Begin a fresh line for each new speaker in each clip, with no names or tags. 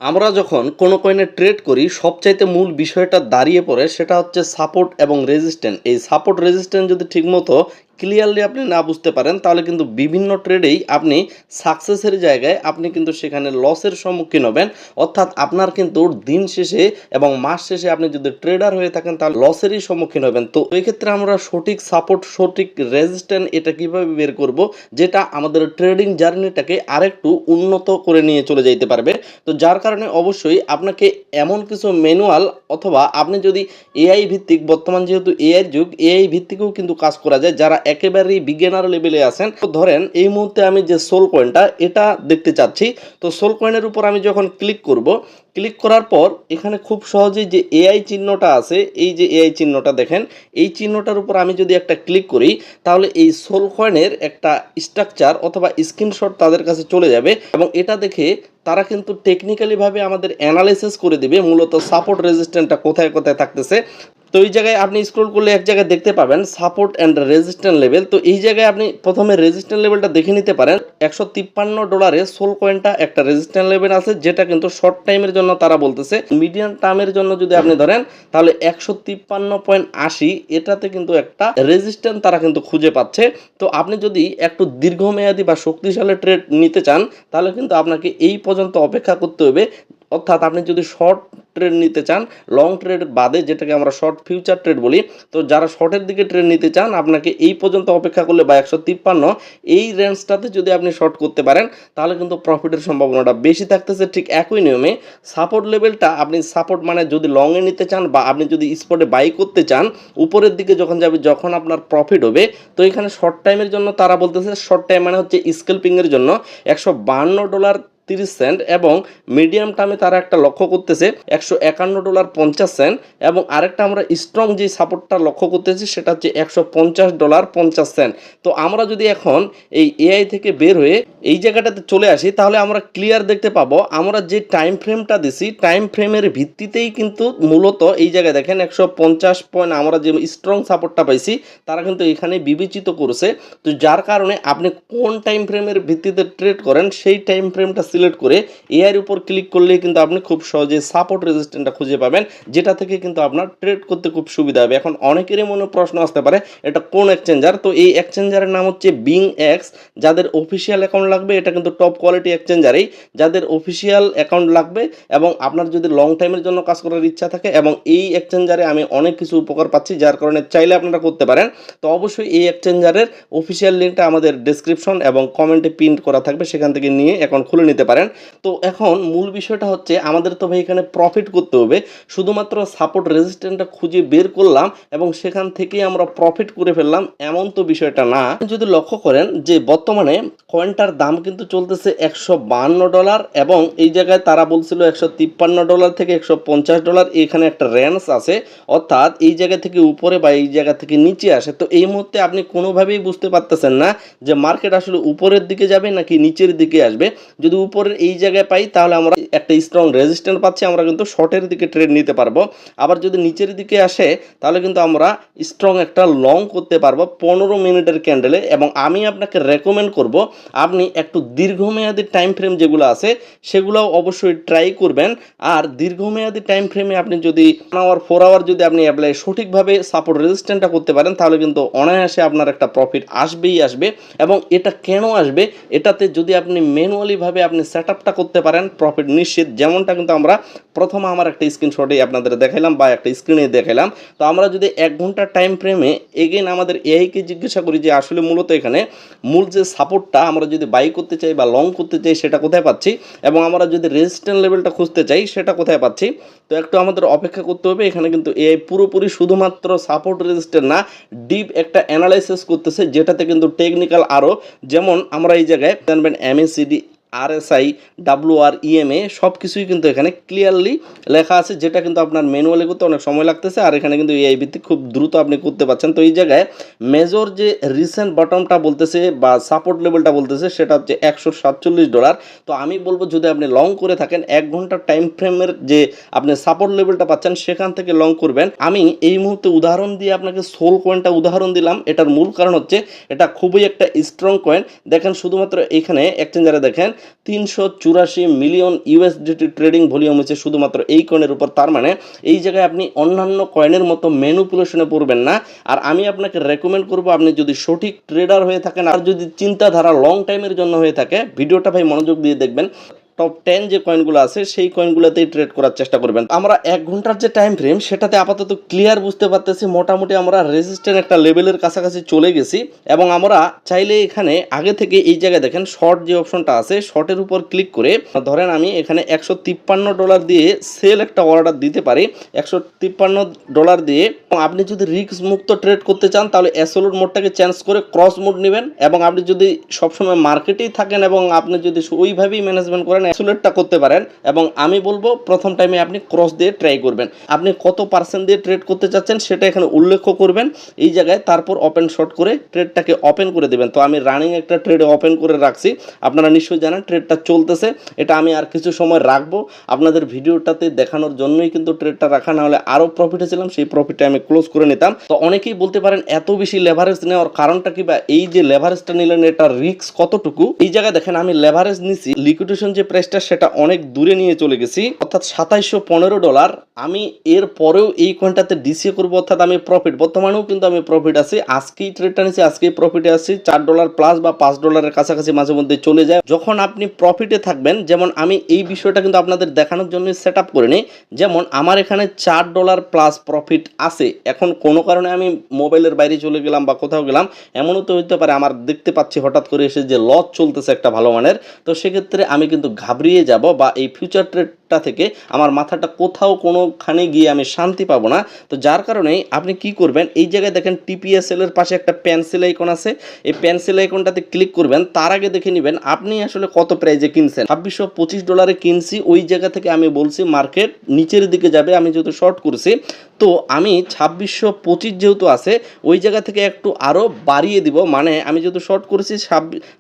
আমরা যখন কোনো কয়েনে ট্রেড করি সবচাইতে মূল বিষয়টা দাঁড়িয়ে পড়ে সেটা হচ্ছে সাপোর্ট এবং রেজিস্ট্যান্স। এই সাপোর্ট রেজিস্ট্যান্স যদি ঠিকমতো ক্লিয়ারলি আপনি না বুঝতে পারেন তাহলে কিন্তু বিভিন্ন ট্রেডেই আপনি সাকসেসের জায়গায় আপনি কিন্তু সেখানে লসের সম্মুখীন হবেন। অর্থাৎ আপনার কিন্তু দিন শেষে এবং মাস শেষে আপনি যদি ট্রেডার হয়ে থাকেন তাহলে লসেরই সম্মুখীন হবেন। তো এই ক্ষেত্রে আমরা সঠিক সাপোর্ট সঠিক রেজিস্ট্যান্স এটা কিভাবে বের করব, যেটা আমাদের ট্রেডিং জার্নিটাকে আরেকটু উন্নত করে নিয়ে চলে যাইতে পারবে। তো যার কারণে অবশ্যই আপনাকে এমন কিছু ম্যানুয়াল অথবা আপনি যদি এআই ভিত্তিক, বর্তমান যেহেতু এআই যুগ, এআই ভিত্তিকও কিন্তু কাজ করা যায় যারা একেবারেই বিগিনার লেভেলে আছেন। তো ধরেন এই মুহূর্তে আমি যে সোল কয়েনটা এটা দেখতে চাচ্ছি, তো সোল কয়েনের উপর আমি যখন ক্লিক করব, ক্লিক করার পর এখানে খুব সহজেই যে এআই চিহ্নটা আছে, এই যে এআই চিহ্নটা দেখেন, এই চিহ্নটার উপর আমি যদি একটা ক্লিক করি তাহলে এই সোল কয়েনের একটা স্ট্রাকচার অথবা স্ক্রিনশট তাদের কাছে চলে যাবে এবং এটা দেখে তারা কিন্তু টেকনিক্যালিভাবে আমাদের অ্যানালাইসিস করে দিবে মূলত সাপোর্ট রেজিস্ট্যান্সটা কোথায় কোথায় থাকতেছে। তো এই জায়গায় আপনি স্ক্রল করলে এক জায়গায় দেখতে পাবেন সাপোর্ট অ্যান্ড রেজিস্ট্যান্স লেভেল। তো এই জায়গায় আপনি প্রথমে রেজিস্ট্যান্স লেভেলটা দেখে নিতে পারেন। $153 সোল কয়েনটা একটা রেজিস্ট্যান্স লেভেল আছে, যেটা কিন্তু শর্ট টাইমের জন্য তারা বলতেছে। মিডিয়াম টার্মের জন্য যদি আপনি ধরেন তাহলে 153.80 এটাতে কিন্তু একটা রেজিস্ট্যান্স তারা কিন্তু খুঁজে পাচ্ছে। তো আপনি যদি একটু দীর্ঘমেয়াদী বা শক্তিশালী ট্রেড নিতে চান তাহলে কিন্তু আপনাকে এই পর্যন্ত অপেক্ষা করতে হবে। অর্থাৎ আপনি যদি শর্ট ট্রেড নিতে চান, লং ট্রেড বাদে, যেটাকে আমরা শর্ট ফিউচার ট্রেড বলি, তো যারা শর্টের দিকে ট্রেড নিতে চান আপনাকে এই পর্যন্ত অপেক্ষা করলে বা 153 এই রেঞ্জটাতে যদি আপনি শর্ট করতে পারেন তাহলে কিন্তু প্রফিটের সম্ভাবনাটা বেশি থাকতেছে। ঠিক একই নিয়মে সাপোর্ট লেভেলটা আপনি সাপোর্ট মানে যদি লংয়ে নিতে চান বা আপনি যদি স্পটে বাই করতে চান উপরের দিকে যখন যাবে, যখন আপনার প্রফিট হবে, তো এখানে শর্ট টাইমের জন্য তারা বলতেছে, শর্ট টাইম মানে হচ্ছে স্ক্যাল্পিংয়ের জন্য $152.30 এবং মিডিয়াম টার্মে তারা একটা লক্ষ্য করতেছে $151.50 এবং আরেকটা আমরা স্ট্রং যে সাপোর্টটা লক্ষ্য করতেছি সেটা হচ্ছে $150.50। তো আমরা যদি এখন এই এআই থেকে বের হয়ে এই জায়গাটাতে চলে আসি তাহলে আমরা ক্লিয়ার দেখতে পাবো আমরা যে টাইম ফ্রেমটা দিছি টাইম ফ্রেমের ভিত্তিতেই কিন্তু মূলত এই জায়গায় দেখেন 150 পয়েন্ট আমরা যে স্ট্রং সাপোর্টটা পাইছি তারা কিন্তু এখানে বিবেচিত করেছে। তো যার কারণে আপনি কোন টাইম ফ্রেমের ভিত্তিতে ট্রেড করেন সেই টাইম ফ্রেমটা সিলেক্ট করে এআইয়ের উপর ক্লিক করলেই কিন্তু আপনি খুব সহজে সাপোর্ট রেজিস্ট্যান্সটা খুঁজে পাবেন, যেটা থেকে কিন্তু আপনার ট্রেড করতে খুব সুবিধা হবে। এখন অনেকেরই মনে প্রশ্ন আসতে পারে এটা কোন এক্সচেঞ্জার। তো এই এক্সচেঞ্জারের নাম হচ্ছে বিং এক্স। যাদের অফিসিয়াল অ্যাকাউন্ট লাগবে এটা কিন্তু টপ কোয়ালিটি এক্সচেঞ্জারেই। যাদের অফিসিয়াল অ্যাকাউন্ট লাগবে এবং আপনার যদি লং টাইমের জন্য কাজ করার ইচ্ছা থাকে, এবং এই এক্সচেঞ্জারে আমি অনেক কিছু উপকার পাচ্ছি যার কারণে চাইলে আপনারা করতে পারেন, তো অবশ্যই এই এক্সচেঞ্জারের অফিসিয়াল লিঙ্কটা আমাদের ডেসক্রিপশন এবং কমেন্টে পিন করা থাকবে, সেখান থেকে নিয়ে অ্যাকাউন্ট খুলে নিতে পারেন। তো এখন মূল বিষয়টা হচ্ছে আমাদের তো ভাই এখানে প্রফিট করতে হবে। শুধুমাত্র সাপোর্ট রেজিস্ট্যান্সটা খুঁজে বের করলাম এবং সেখান থেকেই আমরা প্রফিট করে ফেললাম এমন তো বিষয়টা না। যদি লক্ষ্য করেন যে বর্তমানে কয়েনটার দাম কিন্তু চলতেছে $152 এবং এই জায়গায় তারা বলছিল $153 থেকে $150। এখানে একটা রেঞ্জ আছে, অর্থাৎ এই জায়গা থেকে উপরে বা এই জায়গা থেকে নিচে আসে। তো এই মুহূর্তে আপনি কোনোভাবেই বুঝতে পারতেছেন না যে মার্কেট আসলে উপরের দিকে যাবে নাকি নিচের দিকে আসবে। যদি উপরের এই জায়গায় পাই তাহলে আমরা একটা স্ট্রং রেজিস্ট্যান্স পাচ্ছি, আমরা কিন্তু শর্টের দিকে ট্রেড নিতে পারবো। আবার যদি নিচের দিকে আসে তাহলে কিন্তু আমরা স্ট্রং একটা লং করতে পারবো 15 মিনিটের ক্যান্ডেলে। এবং আমি আপনাকে রেকমেন্ড করব আপনি একটু দীর্ঘমেয়াদী টাইম ফ্রেম যেগুলো আছে সেগুলোও অবশ্যই ট্রাই করবেন। আর দীর্ঘমেয়াদী টাইম ফ্রেমে আপনি যদি 1 আওয়ার 4 আওয়ার যদি আপনি অ্যাপ্লাই সঠিকভাবে সাপোর্ট রেজিস্ট্যান্সটা করতে পারেন তাহলে কিন্তু অনায়াসে আপনার একটা প্রফিট আসবেই আসবে। এবং এটা কেন আসবে, এটাতে যদি আপনি ম্যানুয়ালিভাবে আপনি সেট আপটা করতে পারেন প্রফিট নিশ্চিত। যেমনটা কিন্তু আমরা প্রথমে আমার একটা স্ক্রিনশটে আপনাদের দেখাইলাম বা একটা স্ক্রিনে দেখাইলাম। তো আমরা যদি 1 ঘন্টা টাইম ফ্রেমে এগেন আমাদের এআইকে জিজ্ঞাসা করি যে আসলে মূলত এখানে মূল যে সাপোর্টটা আমরা যদি বাই করতে চাই বা লং করতে চাই সেটা কোথায় পাচ্ছি, এবং আমরা যদি রেজিস্ট্যান্স লেভেলটা খুঁজতে চাই সেটা কোথায় পাচ্ছি। তো একটু আমাদের অপেক্ষা করতে হবে। এখানে কিন্তু এআই পুরোপুরি শুধুমাত্র সাপোর্ট রেজিস্ট্যান্স না, ডিপ একটা অ্যানালাইসিস করতেছে, যেটাতে কিন্তু টেকনিক্যাল আরও, যেমন আমরা এই জায়গায় জানবেন MACD RSI WREMA সব কিছুই কিন্তু এখানে ক্লিয়ারলি লেখা আছে, যেটা কিন্তু আপনার ম্যানুয়ালি করতে অনেক সময় লাগতেছে, আর এখানে কিন্তু এআই ভিত্তিক খুব দ্রুত আপনি করতে পারছেন। তো এই জায়গায় মেজর যে রিসেন্ট বটমটা বলতেছে বা সাপোর্ট লেভেলটা বলতেছে সেটা হচ্ছে $147। তো আমি বলবো যদি আপনি লং করে থাকেন 1 ঘন্টার টাইম ফ্রেমের যে আপনি সাপোর্ট লেভেলটা পাচ্ছেন সেখান থেকে লং করবেন। আমি এই মুহূর্তে উদাহরণ দিয়ে আপনাকে সোল কয়েনটা উদাহরণ দিলাম। এটার মূল কারণ হচ্ছে এটা খুবই একটা স্ট্রং কয়েন। দেখেন শুধুমাত্র এখানে এক্সচেঞ্জারে দেখেন 384 মিলিয়ন ইউএসডিটি ট্রেডিং ভলিউম হচ্ছে শুধুমাত্র এই কয়েনের উপর। তার মানে এই জায়গায় আপনি অন্যান্য কয়েনের মতো ম্যানিপুলেশনে পড়বেন না। আর আমি আপনাকে রেকমেন্ড করব, আপনি যদি সঠিক ট্রেডার হয়ে থাকেন আর যদি চিন্তাধারা লং টাইমের জন্য হয়ে থাকে, ভিডিওটা ভাই মনোযোগ দিয়ে দেখবেন। টপ 10 যে কয়েনগুলো আছে সেই কয়েনগুলোতেই ট্রেড করার চেষ্টা করবেন। আমরা 1 ঘন্টার যে টাইম ফ্রেম সেটাতে আপাতত ক্লিয়ার বুঝতে পারতেছি মোটামুটি আমরা রেজিস্ট্যান্ট একটা লেভেলের কাছাকাছি চলে গেছি এবং আমরা চাইলে এখানে আগে থেকে এই জায়গায় দেখেন শর্ট যে অপশনটা আছে, শর্টের উপর ক্লিক করে ধরেন আমি এখানে $153 দিয়ে সেল একটা অর্ডার দিতে পারি, $153 দিয়ে। আপনি যদি রিস্ক মুক্ত ট্রেড করতে চান তাহলে অ্যাবসলিউট মোডটাকে চেঞ্জ করে ক্রস মোড নেবেন এবং আপনি যদি সবসময় মার্কেটেই থাকেন এবং আপনি যদি ওইভাবেই ম্যানেজমেন্ট করেন অ্যাবসলিউটটা করতে পারেন। এবং আমি বলবো প্রথম টাইমে আপনি ক্রস দিয়ে ট্রাই করবেন। আপনি কত পার্সেন্ট দিয়ে ট্রেড করতে চাচ্ছেন সেটা এখানে উল্লেখ করবেন এই জায়গায়, তারপর ওপেন শর্ট করে ট্রেডটাকে ওপেন করে দেবেন। তো আমি রানিং একটা ট্রেডে ওপেন করে রাখছি, আপনারা নিশ্চয়ই জানেন ট্রেডটা চলতেছে। এটা আমি আর কিছু সময় রাখবো আপনাদের ভিডিওটাতে দেখানোর জন্যই কিন্তু ট্রেডটা রাখা, না হলে আরও প্রফিটে ছিলাম, সেই প্রফিটটা আমি ক্লোজ করে নিতাম। তো অনেকেই বলতে পারেন এত বেশি লেভারেজ নেওয়ার কারণটা কি, বা এই যে লেভারেজটা নিলেন এটা রিস্ক কতটুকু। এই জায়গায় দেখেন আমি লেভারেজ নিছি, লিকুইডেশন যে প্রাইসটা সেটা অনেক দূরে নিয়ে চলে গেছি, অর্থাৎ $2715। আমি এর পরেও এই কয়েনটাতে ডিসিএ করবো, অর্থাৎ আমি প্রফিট, বর্তমানেও কিন্তু আমি প্রফিট আছি। আজকেই ট্রেডটা নিচ্ছি, আজকেই প্রফিটে আছি। $4 প্লাস বা $5 কাছাকাছি মাঝে মধ্যে চলে যায়। যখন আপনি প্রফিটে থাকবেন, যেমন আমি এই বিষয়টা কিন্তু আপনাদের দেখানোর জন্য সেট আপ করে নিই, যেমন আমার এখানে $4 প্লাস প্রফিট আছে। এখন কোনো কারণে আমি মোবাইলের বাইরে চলে গেলাম বা কোথাও গেলাম, এমনও তো হইতে পারে আমার দেখতে পাচ্ছি হঠাৎ করে এসে যে লস চলতেছে একটা ভালো মানের, তো সেক্ষেত্রে আমি কিন্তু ঘাবড়িয়ে যাব বা এই ফিউচার ট্রেডটা থেকে আমার মাথাটা কোথাও কোনোখানে গিয়ে আমি শান্তি পাবো না। তো যার কারণেই আপনি কি করবেন, এই জায়গায় দেখেন টিপিএসএল এর পাশে একটা পেন্সিল আইকন আছে, এই পেন্সিল আইকনটাতে ক্লিক করবেন। তার আগে দেখে নেবেন আপনি আসলে কত প্রাইজে কিনছেন। $2625 কিনছি, ওই জায়গা থেকে আমি বলছি মার্কেট নিচের দিকে যাবে, আমি যেহেতু শর্ট করছি তো আমি 2625 যেহেতু আছে ওই জায়গা থেকে একটু আরও বাড়িয়ে দিব, মানে আমি যেহেতু শর্ট করেছি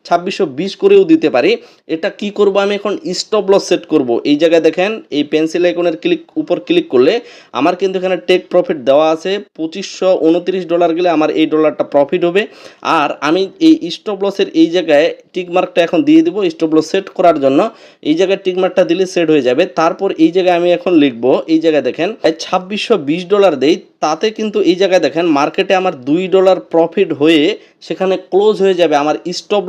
2620 করেও দিতে পারি। এটা কি করব, আমি এখন স্টপ লস সেট করব। এই জায়গায় দেখেন এই পেন্সিল আইকনের উপর ক্লিক করলে আমার কিন্তু এখানে টেক প্রফিট দেওয়া আছে। $2529 গেলে আমার এই ডলারটা প্রফিট হবে। আর আমি এই স্টপ লসের এই জায়গায় টিক মার্কটা এখন দিয়ে দিব স্টপ লস সেট করার জন্য। এই জায়গায় টিক মার্কটা দিলে সেট হয়ে যাবে। তারপর এই জায়গায় আমি এখন লিখব, এই জায়গায় দেখেন $2620 দেই, তাতে কিন্তু এই জায়গায় দেখেন মার্কেটে আমার $2 প্রফিট হয়ে সেখানে ক্লোজ হয়ে যাবে আমার স্টপ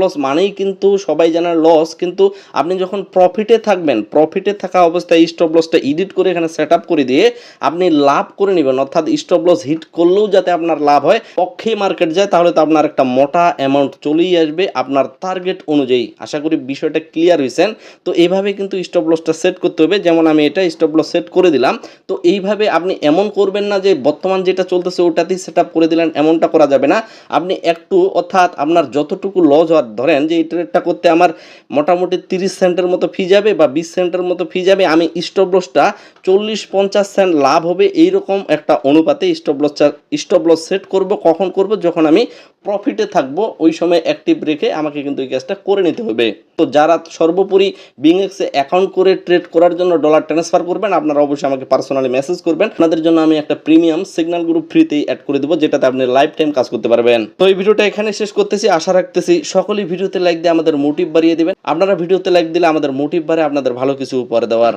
লস মানেই কিন্তু সবাই জানার লস, কিন্তু আপনি যখন প্রফিটে থাকবেন, প্রফিটে থাকা অবস্থায় স্টপ লসটা এডিট করে এখানে সেট আপ করে দিয়ে আপনি লাভ করে নেবেন, অর্থাৎ স্টপ লস হিট করলেও যাতে আপনার লাভ হয়। পক্ষে মার্কেট যায় তাহলে তো আপনার একটা মোটা অ্যামাউন্ট চলেই আসবে আপনার টার্গেট অনুযায়ী। আশা করি বিষয়টা ক্লিয়ার হয়েছেন। তো এইভাবে কিন্তু স্টপ লসটা সেট করতে হবে, যেমন আমি এটা স্টপ লস সেট করে দিলাম। তো এইভাবে আপনি এমন করবেন না যে বর্তমান যেটা চলতেছে ওটাতেই সেট আপ করে দিলেন, এমনটা করা যাবে না। আপনি একটু, অর্থাৎ আপনার যতটুকু লস হওয়ার, ধরেন যে এই ট্রেডটা করতে আমার মোটামুটি 30 সেন্টের মতো ফি যাবে বা 20 সেন্টের মতো ফি যাবে, আমি স্টপ লসটা 40-50 সেন্ট লাভ হবে এইরকম একটা অনুপাতে স্টপ লস সেট করব। কখন করব, যখন আমি প্রফিটে থাকবো ওই সময় অ্যাক্টিভ রেখে আমাকে কিন্তু এই কাজটা করে নিতে হবে। তো যারা সর্বোপরি বিংএক্সে অ্যাকাউন্ট করে ট্রেড করার জন্য ডলার ট্রান্সফার করবেন, আপনারা অবশ্যই আমাকে পার্সোনালি মেসেজ করবেন। আপনাদের জন্য আমি একটা প্রিমিয়াম সিগন্যাল গ্রুপ ফ্রিতেই অ্যাড করে দেবো, যেটাতে আপনি লাইফ টাইম কাজ করতে পারবেন। তো এই ভিডিওটা এখানে শেষ করতেছি। আশা রাখতেছি সকলেই ভিডিওতে লাইক দিয়ে আমাদের মোটিভ বাড়িয়ে দিবেন। আপনারা ভিডিওতে লাইক দিলে আমাদের মোটিভ বাড়ে আপনাদের ভালো কিছু উপহার দেওয়ার।